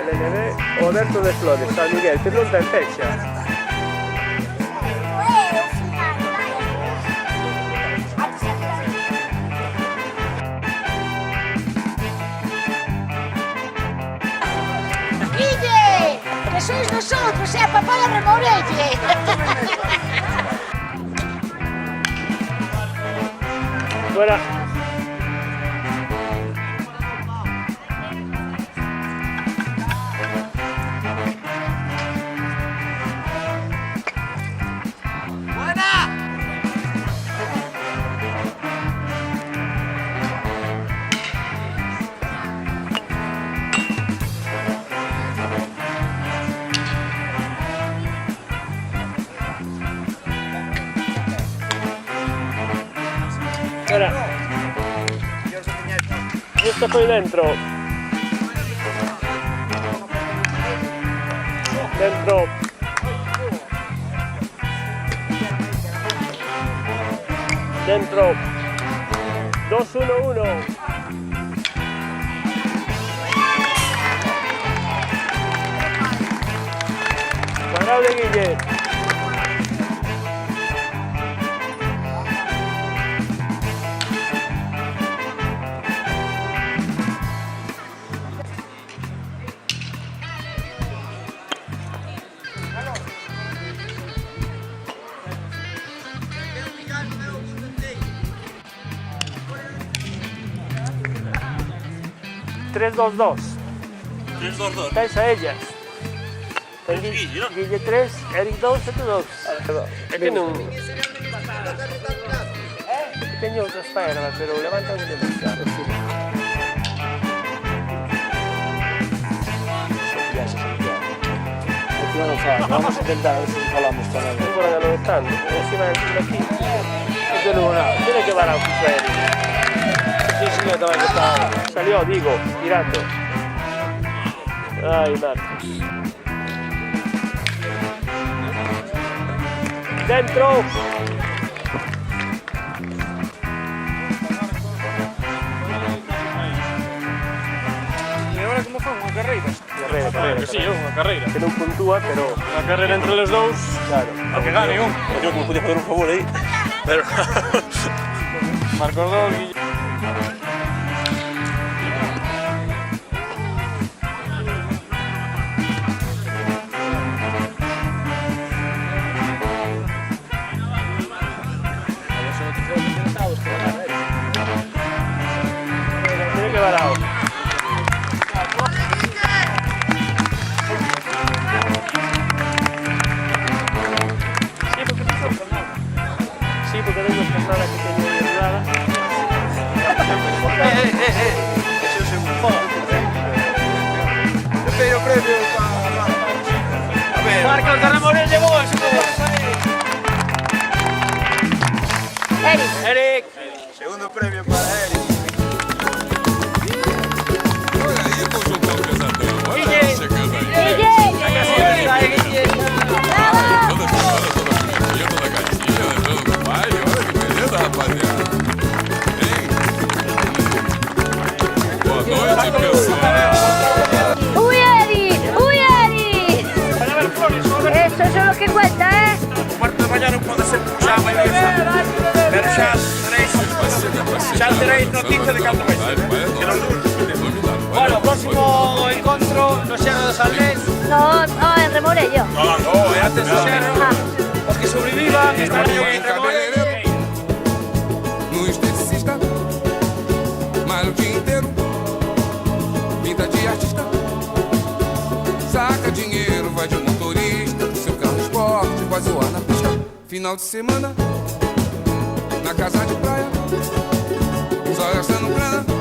LNB o Alberto de Flores, San Miguel, te pregunta en fecha. Que sois nosotros, papá de Remorelle. Fuera. Fuera. Giusto poi dentro. Dentro. Dentro. 2-1-1. Cuadrado de Guille. Tres, 2-2. 3-2-2. Estáis a ellas. Guille 3, Eric 2 e tu 2. É que non... Teño outras pernas, pero levantan demasiado. Vamos a intentar a ver si falamos con él. Ancora da lontano, encima aquí. Tiene que parar un serio. Sí, también está. Salió, digo, tirando. Ay, Marcos. Dentro. E agora como fan? Unha carreira? Carreira. Sí, unha carreira. Que non puntúa, pero... Unha carreira entre os dous. Claro. A que gane un. Yo que me podía hacer un favor ahí. Pero... Marcos 2, Guille. Tiene que parar. Sí, porque tengo jornada que tenía ayudada. Ese es el segundo. Yo pedí o premio para... A ver... Marcos de Remorelle llegó, eso Eric. Eric. Segundo premio para Eric. Olha aí, conjuntão pesadão. Olha Guille. você chegando aí. Guille. Toda semana, toda bonitinha, toda gatinha, andando no baile. Olha que beleza, rapaziada. Hein? Boa noite, pessoal. Uy, Eric. Uy, Eric. Eso es lo que cuenta, Cuarto de mañana pode ser já vai ver. Pero xa teréis noticia de canto vai ser. Que nos Bueno, próximo encontro no Xerro de Saldés. No, en Remorello. No, é antes do Xerro. Os que sobrevivan estarán en Remorelle. No esteticista, malha o dia inteiro, pinta de artista, saca dinheiro, vai de motorista, seu carro esporte, vai zoar na pista. Final de semana, na casa de praia, só gastando grana.